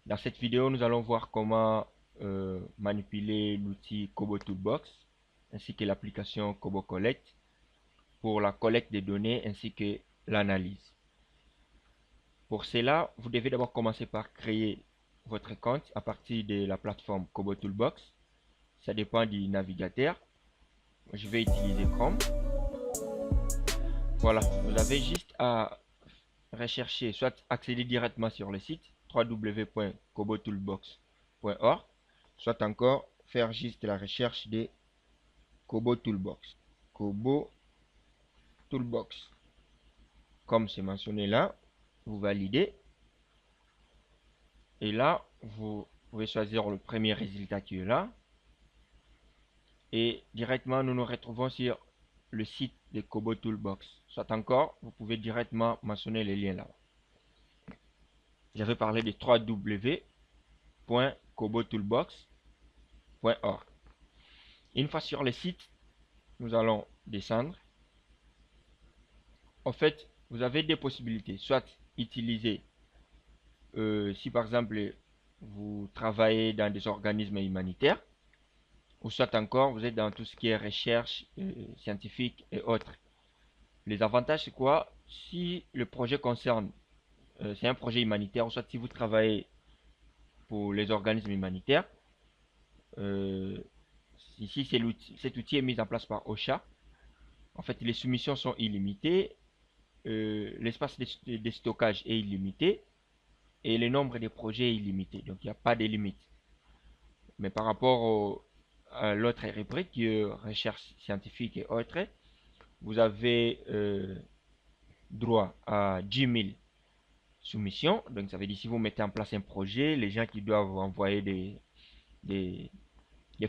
Dans cette vidéo, nous allons voir comment manipuler l'outil Kobo Toolbox ainsi que l'application Kobo Collect pour la collecte des données ainsi que l'analyse. Pour cela, vous devez d'abord commencer par créer votre compte à partir de la plateforme Kobo Toolbox. Ça dépend du navigateur. Je vais utiliser Chrome. Voilà, vous avez juste à rechercher, soit accéder directement sur le site www.kobotoolbox.org, soit encore faire juste la recherche de Kobo Toolbox. Kobo Toolbox. Comme c'est mentionné là, vous validez. Et là, vous pouvez choisir le premier résultat qui est là. Et directement, nous nous retrouvons sur le site de Kobo Toolbox. Soit encore, vous pouvez directement mentionner les liens là. J'avais parlé de www.kobotoolbox.org. Une fois sur le site, nous allons descendre. En fait, vous avez deux possibilités. Soit utiliser, si par exemple, vous travaillez dans des organismes humanitaires, ou soit encore, vous êtes dans tout ce qui est recherche scientifique et autres. Les avantages, c'est quoi? Si le projet concerne, c'est un projet humanitaire, ou soit si vous travaillez pour les organismes humanitaires, ici, cet outil est mis en place par OSHA. En fait, les soumissions sont illimitées, l'espace de stockage est illimité et le nombre de projets est illimité. Donc, il n'y a pas de limite. Mais par rapport à l'autre rubrique, qui est recherche scientifique et autres, vous avez droit à 10 000 soumissions. Donc, ça veut dire si vous mettez en place un projet, les gens qui doivent envoyer des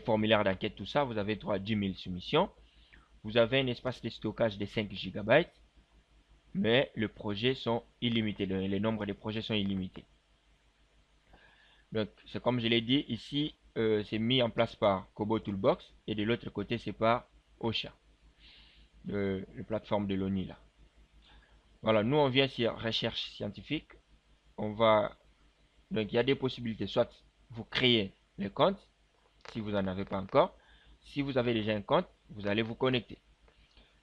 formulaires d'enquête, tout ça, vous avez droit à 10 000 soumissions. Vous avez un espace de stockage de 5 GB, mais les projets sont illimités. Les nombres de projets sont illimités. Donc, c'est comme je l'ai dit, ici, c'est mis en place par Kobo Toolbox et de l'autre côté, c'est par OSHA, la plateforme de l'ONU là. Voilà, nous on vient sur recherche scientifique. Donc, il y a des possibilités. Soit vous créez le compte, si vous n'en avez pas encore. Si vous avez déjà un compte, vous allez vous connecter.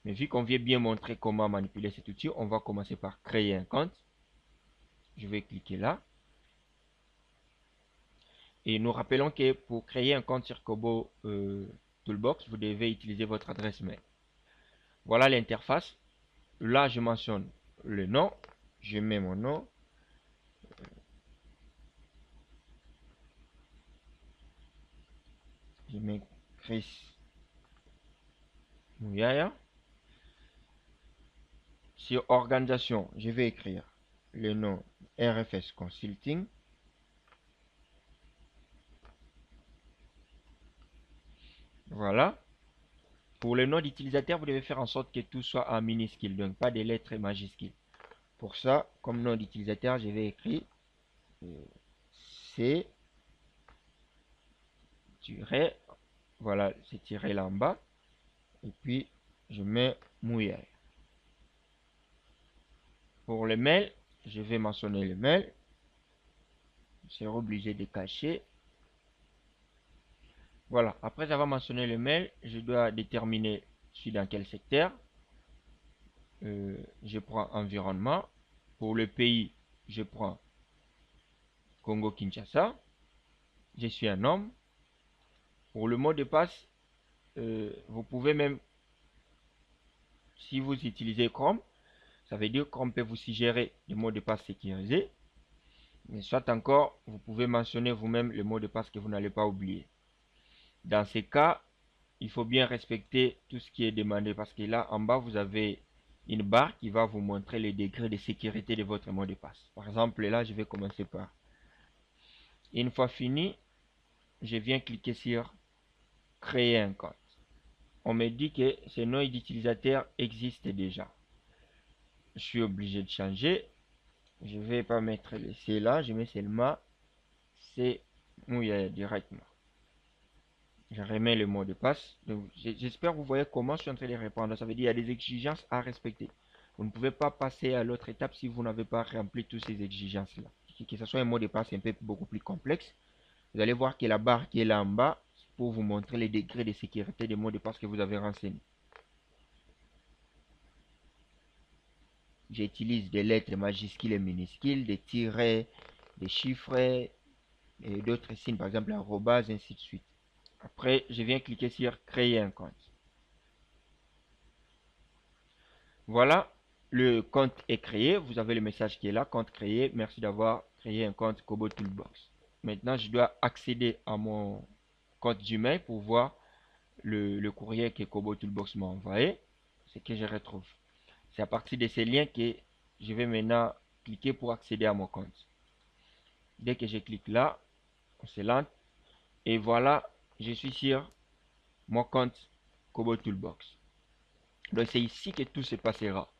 Mais vu qu'on vient bien montrer comment manipuler cet outil, on va commencer par créer un compte. Je vais cliquer là. Et nous rappelons que pour créer un compte sur Kobo Toolbox, vous devez utiliser votre adresse mail. Voilà l'interface. Là, je mentionne le nom. Je mets mon nom. Je mets Chris Mouyaya. Sur organisation, je vais écrire le nom RFS Consulting. Voilà. Pour le nom d'utilisateur, vous devez faire en sorte que tout soit en minuscule, donc pas des lettres majuscules. Pour ça, comme nom d'utilisateur, je vais écrire C tiré, voilà, c'est tiré là en bas, et puis je mets Mouillère. Pour le mail, je vais mentionner le mail. Je serai obligé de cacher. Voilà, après avoir mentionné le mail, je dois déterminer je suis dans quel secteur. Je prends environnement. Pour le pays, je prends Congo-Kinshasa. Je suis un homme. Pour le mot de passe, vous pouvez même, si vous utilisez Chrome, ça veut dire que Chrome peut vous suggérer des mots de passe sécurisés. Mais soit encore, vous pouvez mentionner vous-même le mot de passe que vous n'allez pas oublier. Dans ces cas, il faut bien respecter tout ce qui est demandé parce que là, en bas, vous avez une barre qui va vous montrer les degrés de sécurité de votre mot de passe. Par exemple, là, je vais commencer par. Une fois fini, je viens cliquer sur créer un compte. On me dit que ce nom d'utilisateur existe déjà. Je suis obligé de changer. Je vais pas mettre le C là, je mets seulement C mouillé directement. Je remets le mot de passe. J'espère que vous voyez comment je suis en train de répondre. Ça veut dire qu'il y a des exigences à respecter. Vous ne pouvez pas passer à l'autre étape si vous n'avez pas rempli toutes ces exigences là. que ce soit un mot de passe un peu beaucoup plus complexe, vous allez voir que la barre qui est là en bas pour vous montrer les degrés de sécurité des mots de passe que vous avez renseignés. J'utilise des lettres majuscules et minuscules, des tirets, des chiffres et d'autres signes, par exemple arrobase, ainsi de suite. Après, je viens cliquer sur créer un compte. Voilà, le compte est créé. Vous avez le message qui est là, compte créé. Merci d'avoir créé un compte Kobo Toolbox. Maintenant, je dois accéder à mon compte Gmail pour voir le courrier que Kobo Toolbox m'a envoyé. Ce que je retrouve. C'est à partir de ces liens que je vais maintenant cliquer pour accéder à mon compte. Dès que je clique là, on se lance. Et voilà, je suis sur mon compte Kobo Toolbox. Donc c'est ici que tout se passera.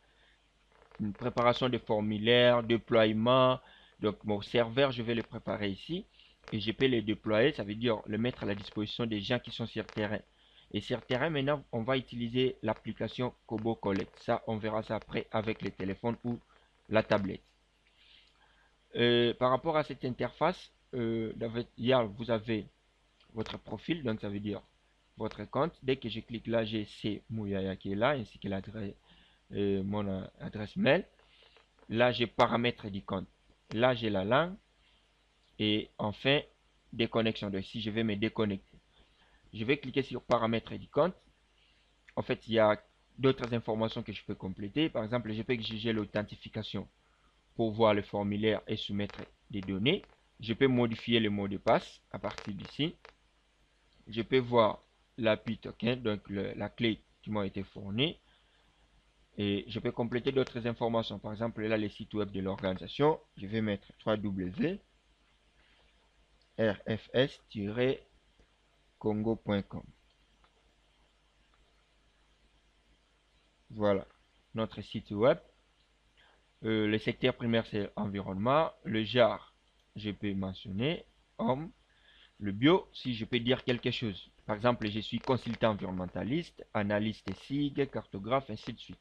Une préparation de formulaires, déploiement. Donc mon serveur, je vais le préparer ici. Et je peux le déployer, ça veut dire le mettre à la disposition des gens qui sont sur terrain. Et sur terrain, maintenant, on va utiliser l'application Kobo Collect. Ça, on verra ça après avec le téléphone ou la tablette. Par rapport à cette interface, vous avez votre profil, donc ça veut dire votre compte. Dès que je clique là, j'ai C Mouyaya qui est là, ainsi que l'adresse, mon adresse mail. Là, j'ai paramètres du compte. Là, j'ai la langue. Et enfin, déconnexion. Donc, si je vais me déconnecter, je vais cliquer sur paramètres du compte. En fait, il y a d'autres informations que je peux compléter. Par exemple, je peux exiger l'authentification pour voir le formulaire et soumettre des données. Je peux modifier le mot de passe à partir d'ici. Je peux voir l'API token, donc la clé qui m'a été fournie. Et je peux compléter d'autres informations. Par exemple, là, les sites web de l'organisation. Je vais mettre www.rfs-congo.com. Voilà, notre site web. Le secteur primaire, c'est environnement. Le genre, je peux mentionner homme. Le bio, si je peux dire quelque chose. Par exemple, je suis consultant environnementaliste, analyste SIG, cartographe, ainsi de suite.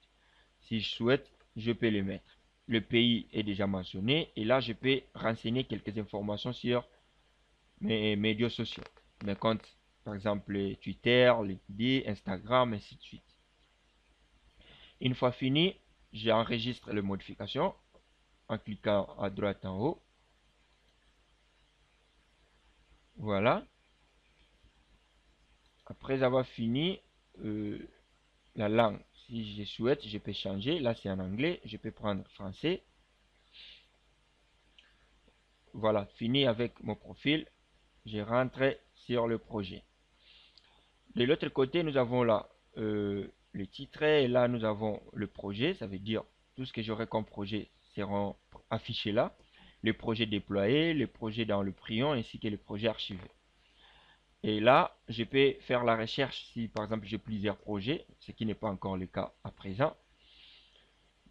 Si je souhaite, je peux le mettre. Le pays est déjà mentionné et là, je peux renseigner quelques informations sur mes médias sociaux. Mes comptes, par exemple, Twitter, LinkedIn, Instagram, ainsi de suite. Une fois fini, j'enregistre les modifications en cliquant à droite en haut. Voilà. Après avoir fini, la langue, si je souhaite, je peux changer. Là, c'est en anglais. Je peux prendre français. Voilà, fini avec mon profil. Je rentre sur le projet. De l'autre côté, nous avons là le titre et là, nous avons le projet. Ça veut dire tout ce que j'aurai comme projet seront affichés là. Les projets déployés, les projets dans le prion ainsi que les projets archivés. Et là, je peux faire la recherche si par exemple j'ai plusieurs projets, ce qui n'est pas encore le cas à présent.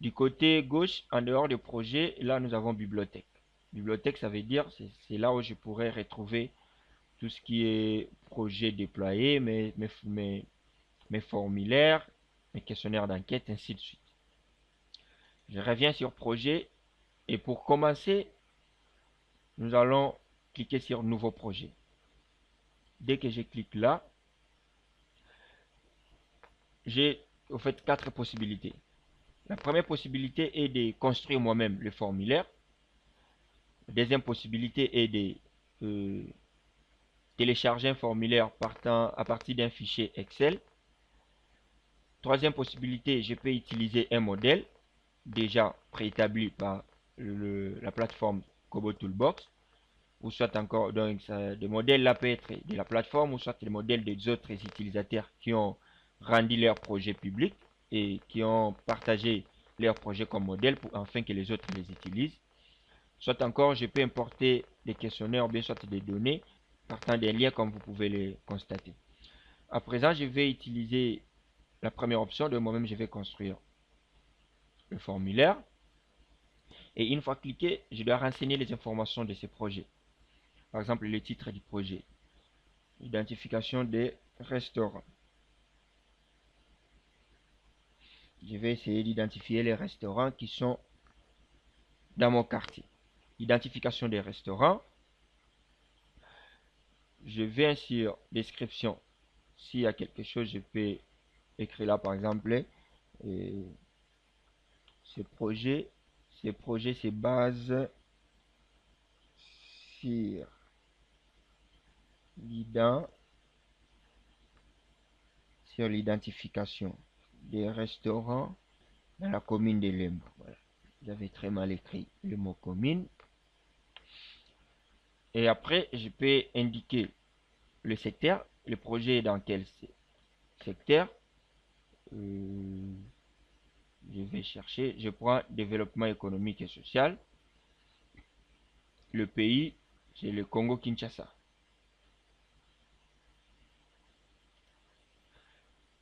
Du côté gauche, en dehors des projets, là nous avons bibliothèque. Bibliothèque, ça veut dire c'est là où je pourrais retrouver tout ce qui est projet déployé, mes formulaires, mes questionnaires d'enquête, ainsi de suite. Je reviens sur projet et pour commencer, nous allons cliquer sur nouveau projet. Dès que je clique là, j'ai au fait 4 possibilités. La première possibilité est de construire moi-même le formulaire. La deuxième possibilité est de télécharger un formulaire à partir d'un fichier Excel. Troisième possibilité, je peux utiliser un modèle déjà préétabli par la plateforme Kobo Toolbox. Ou soit encore, donc, des modèles là peut être de la plateforme ou soit des modèles des autres utilisateurs qui ont rendu leur projet public et qui ont partagé leur projet comme modèle afin que les autres les utilisent. Soit encore, je peux importer des questionnaires ou bien soit des données partant des liens comme vous pouvez les constater. À présent, je vais utiliser la première option. De moi-même, je vais construire le formulaire. Et une fois cliqué, je dois renseigner les informations de ce projet. Par exemple, le titre du projet. Identification des restaurants. Je vais essayer d'identifier les restaurants qui sont dans mon quartier. identification des restaurants. Je viens sur description. S'il y a quelque chose, je peux écrire là par exemple. Ce projet, se base sur l'identification des restaurants dans la commune de Lemba. Voilà. J'avais très mal écrit le mot commune. Et après, je peux indiquer le secteur. Le projet est dans quel secteur. Je vais chercher. Je prends développement économique et social. Le pays, c'est le Congo-Kinshasa.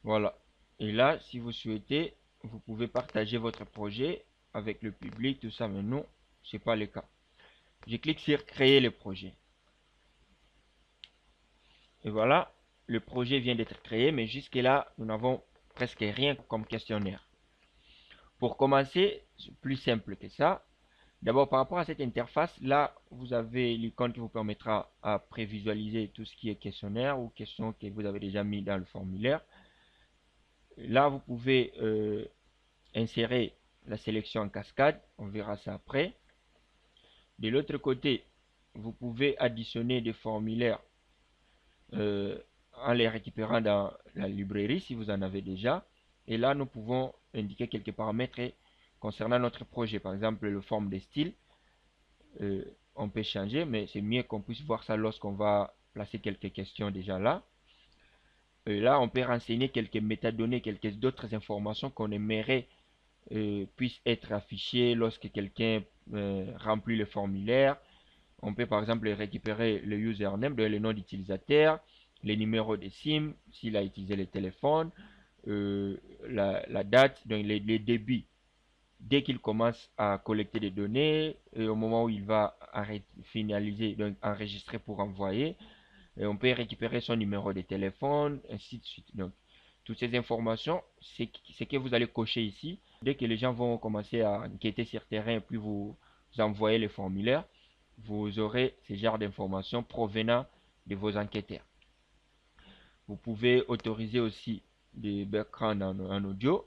Voilà. Et là, si vous souhaitez, vous pouvez partager votre projet avec le public, tout ça, mais non, ce n'est pas le cas. Je clique sur créer le projet. Et voilà, le projet vient d'être créé, mais jusque là, nous n'avons presque rien comme questionnaire. Pour commencer, c'est plus simple que ça. D'abord, par rapport à cette interface, là, vous avez l'icône qui vous permettra à prévisualiser tout ce qui est questionnaire ou questions que vous avez déjà mis dans le formulaire. Là, vous pouvez insérer la sélection en cascade. On verra ça après. De l'autre côté, vous pouvez additionner des formulaires en les récupérant dans la librairie si vous en avez déjà. Et là, nous pouvons indiquer quelques paramètres concernant notre projet. Par exemple, le forme des styles. On peut changer, mais c'est mieux qu'on puisse voir ça lorsqu'on va placer quelques questions déjà là. Et là, on peut renseigner quelques métadonnées, quelques d'autres informations qu'on aimerait puissent être affichées lorsque quelqu'un remplit le formulaire. On peut par exemple récupérer le username, le nom d'utilisateur, les numéros de SIM, s'il a utilisé le téléphone, la date, donc les débits. Dès qu'il commence à collecter des données, et au moment où il va finaliser, donc enregistrer pour envoyer, et on peut récupérer son numéro de téléphone, ainsi de suite. Donc, toutes ces informations, c'est ce que vous allez cocher ici. Dès que les gens vont commencer à enquêter sur terrain et puis vous envoyer les formulaires, vous aurez ce genre d'informations provenant de vos enquêteurs. Vous pouvez autoriser aussi des backgrounds en audio,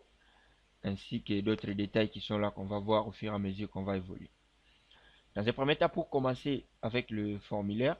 ainsi que d'autres détails qui sont là qu'on va voir au fur et à mesure qu'on va évoluer. Dans un premier temps, pour commencer avec le formulaire,